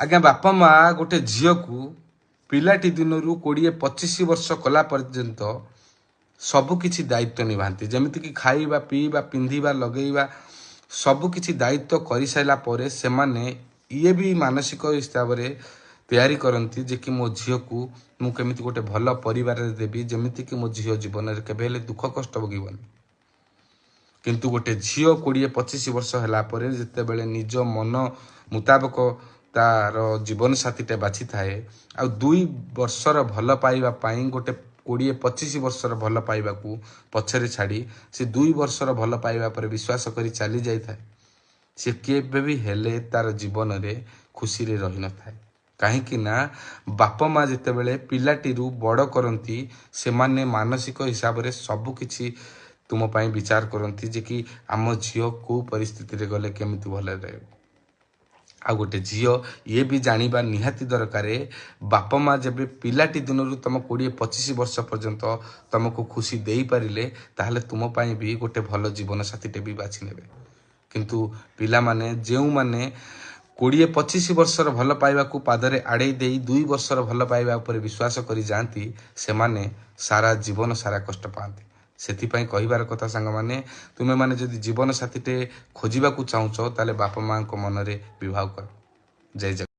आज्ञा बापा माँ गोटे झील को पिलाटी दिन 20-25 वर्ष कला पर्यंत सबकि दायित्व निभाती जमीती कि खाइबा पीवा पिंधिबा लगेଇବା सबकि दायित्व कर सारा से ये भी मानसिक हिसाब से तैयारी करती जे कि मो झील को मुझे गोटे भल परिवार देवी जमीती कि मो झील जीवन में केवे दुख कष्ट भोगबनी किंतु गोटे झील 20-25 वर्ष है जिते बड़े निज मन मुताबक तार जीवन साथीटे बाछि थाए आ 2 वर्षर भल पाइबा गोटे 20-25 वर्षर भल पाइबा पछरे छाड़ी से 2 वर्षर भल पाइबा पर विश्वास करी चली जाई थाए से केबे भी हेले तार जीवन रे खुशी रे रही न थाए कहीं ना बाप माँ जिते बड़े पिलाटी बड़ करती से माने मानसिक हिसाब से सबकि तुम पाई विचार करती जे कि आम झील को परिस्थिति रे गले केमिति भले रहे आ गोटे झील ये भी जानिबा निहाती दरकार बाप माँ जब पिलाटी दिन तुम 20-25 वर्ष पर्यंत तुमको खुशी दे पारे ताहले तुम पाई भी गोटे भल जीवन साथीटे भी बाछि नेबे किंतु पिला माने जेउ माने 20-25 वर्षर भल पाइबा पादरे आड़े दे 2 वर्षर भल पाइबा उपर विश्वास करी जाती से माने सारा जीवन सारा कष्ट पाती से कहबार कथा सांग माने तुमे माने जदि जीवन साथीटे खोजिबा चाहूच ताले बापा माँ को मनरे विवाह कर जय जगन्नाथ।